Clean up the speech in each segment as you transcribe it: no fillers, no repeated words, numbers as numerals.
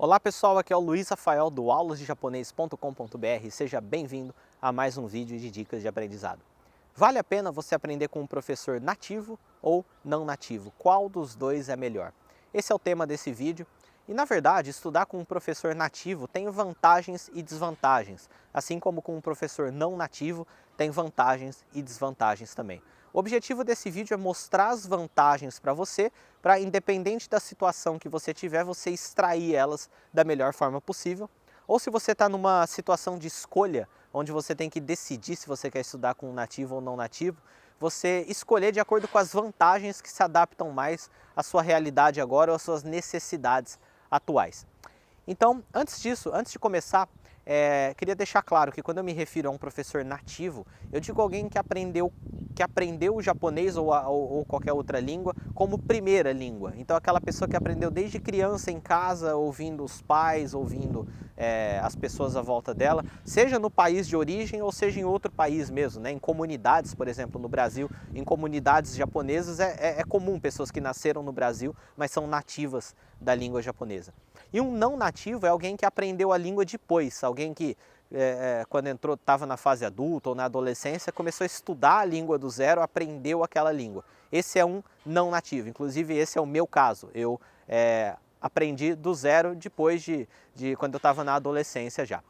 Olá pessoal, aqui é o Luiz Rafael do aulasdejaponês.com.br. Seja bem-vindo a mais um vídeo de dicas de aprendizado. Vale a pena você aprender com um professor nativo ou não nativo? Qual dos dois é melhor? Esse é o tema desse vídeo e, na verdade, estudar com um professor nativo tem vantagens e desvantagens, assim como com um professor não nativo tem vantagens e desvantagens também. O objetivo desse vídeo é mostrar as vantagens para você, para independente da situação que você tiver, você extrair elas da melhor forma possível. Ou se você está numa situação de escolha, onde você tem que decidir se você quer estudar com um nativo ou não nativo, você escolher de acordo com as vantagens que se adaptam mais à sua realidade agora ou às suas necessidades atuais. Então, antes disso, antes de começar, queria deixar claro que quando eu me refiro a um professor nativo, eu digo alguém que aprendeu o japonês ou qualquer outra língua como primeira língua. Então, aquela pessoa que aprendeu desde criança em casa, ouvindo os pais, ouvindo as pessoas à volta dela, seja no país de origem ou seja em outro país mesmo, né? Em comunidades, por exemplo, no Brasil, em comunidades japonesas é comum pessoas que nasceram no Brasil, mas são nativas da língua japonesa. E um não nativo é alguém que aprendeu a língua depois, alguém que quando estava na fase adulta ou na adolescência, começou a estudar a língua do zero, aprendeu aquela língua. Esse é um não nativo, inclusive esse é o meu caso. Eu aprendi do zero depois de quando eu estava na adolescência já.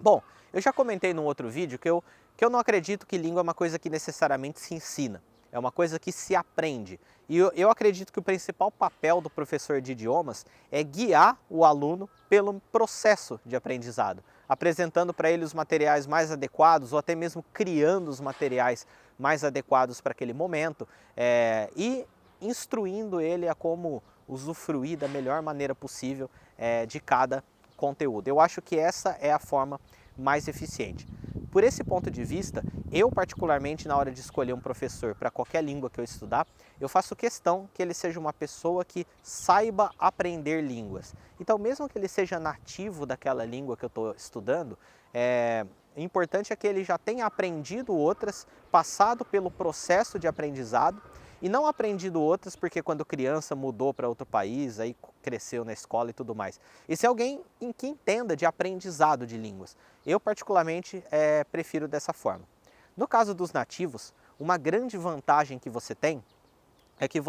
Bom, eu já comentei num outro vídeo que eu não acredito que língua é uma coisa que necessariamente se ensina. É uma coisa que se aprende. E eu acredito que o principal papel do professor de idiomas é guiar o aluno pelo processo de aprendizado, apresentando para ele os materiais mais adequados ou até mesmo criando os materiais mais adequados para aquele momento e instruindo ele a como usufruir da melhor maneira possível de cada conteúdo. Eu acho que essa é a forma mais eficiente. Por esse ponto de vista, eu particularmente na hora de escolher um professor para qualquer língua que eu estudar, eu faço questão que ele seja uma pessoa que saiba aprender línguas. Então, mesmo que ele seja nativo daquela língua que eu estou estudando, o importante é que ele já tenha aprendido outras, passado pelo processo de aprendizado e não aprendido outras porque quando criança mudou para outro país, aí cresceu na escola e tudo mais. E se alguém que entenda de aprendizado de línguas. Eu particularmente prefiro dessa forma. No caso dos nativos, uma grande vantagem que você tem é que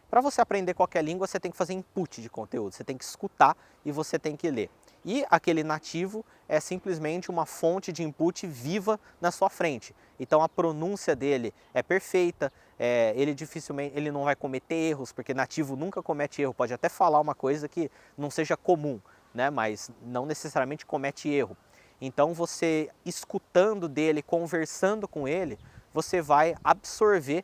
para você aprender qualquer língua, você tem que fazer input de conteúdo, você tem que escutar e você tem que ler. E aquele nativo é simplesmente uma fonte de input viva na sua frente. Então a pronúncia dele é perfeita, ele não vai cometer erros, porque nativo nunca comete erro, pode até falar uma coisa que não seja comum, né? Mas não necessariamente comete erro. Então você escutando dele, conversando com ele, você vai absorver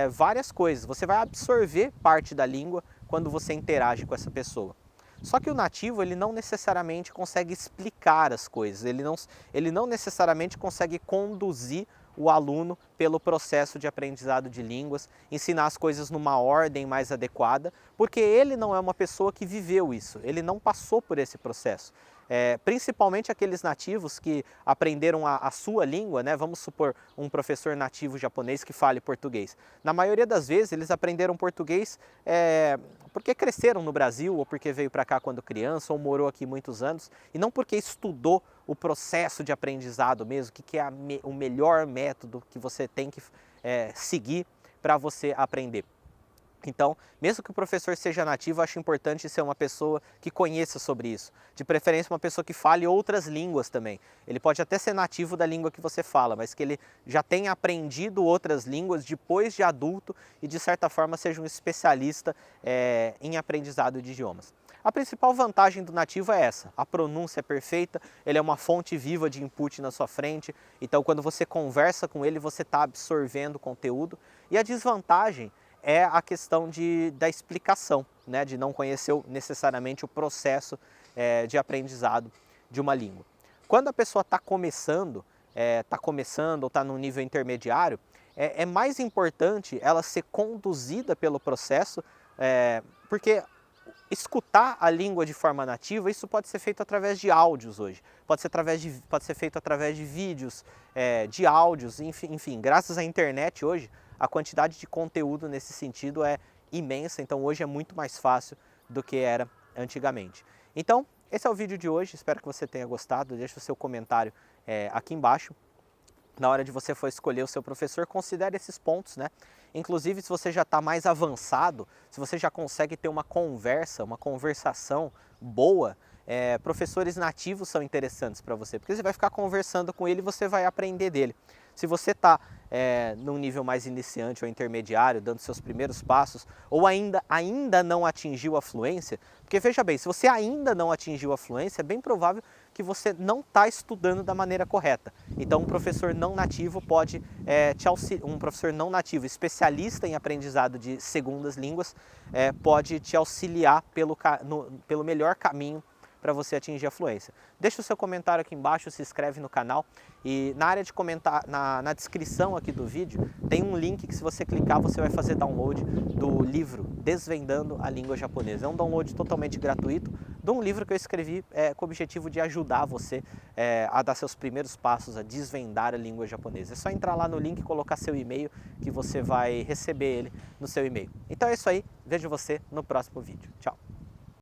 várias coisas. Você vai absorver parte da língua quando você interage com essa pessoa. Só que o nativo ele não necessariamente consegue explicar as coisas, ele não necessariamente consegue conduzir o aluno pelo processo de aprendizado de línguas, ensinar as coisas numa ordem mais adequada, porque ele não é uma pessoa que viveu isso, ele não passou por esse processo. Principalmente aqueles nativos que aprenderam a sua língua, né? Vamos supor um professor nativo japonês que fale português. Na maioria das vezes eles aprenderam português porque cresceram no Brasil ou porque veio para cá quando criança ou morou aqui muitos anos e não porque estudou o processo de aprendizado mesmo, que é o melhor método que você tem que seguir para você aprender. Então, mesmo que o professor seja nativo, eu acho importante ser uma pessoa que conheça sobre isso. De preferência, uma pessoa que fale outras línguas também. Ele pode até ser nativo da língua que você fala, mas que ele já tenha aprendido outras línguas depois de adulto e, de certa forma, seja um especialista em aprendizado de idiomas. A principal vantagem do nativo é essa, a pronúncia é perfeita, ele é uma fonte viva de input na sua frente, então quando você conversa com ele, você está absorvendo conteúdo. E a desvantagem é a questão da explicação, né? De não conhecer necessariamente o processo de aprendizado de uma língua. Quando a pessoa está começando ou está no nível intermediário, é mais importante ela ser conduzida pelo processo, porque escutar a língua de forma nativa, isso pode ser feito através de áudios hoje, pode ser feito através de vídeos, de áudios, enfim, graças à internet hoje, a quantidade de conteúdo nesse sentido é imensa, então hoje é muito mais fácil do que era antigamente. Então, esse é o vídeo de hoje, espero que você tenha gostado, deixe o seu comentário aqui embaixo. Na hora de você for escolher o seu professor, considere esses pontos, né? Inclusive, se você já está mais avançado, se você já consegue ter uma conversação boa, professores nativos são interessantes para você, porque você vai ficar conversando com ele e você vai aprender dele. Se você está num nível mais iniciante ou intermediário, dando seus primeiros passos, ou ainda não atingiu a fluência, porque veja bem, se você ainda não atingiu a fluência, é bem provável que você não está estudando da maneira correta. Então, um professor não nativo pode te auxiliar, um professor não nativo, especialista em aprendizado de segundas línguas, pode te auxiliar pelo melhor caminho para você atingir a fluência. Deixa o seu comentário aqui embaixo, se inscreve no canal e na área de comentar, na descrição aqui do vídeo, tem um link que se você clicar você vai fazer download do livro Desvendando a Língua Japonesa. É um download totalmente gratuito de um livro que eu escrevi com o objetivo de ajudar você a dar seus primeiros passos, a desvendar a língua japonesa. É só entrar lá no link e colocar seu e-mail que você vai receber ele no seu e-mail. Então é isso aí, vejo você no próximo vídeo. Tchau!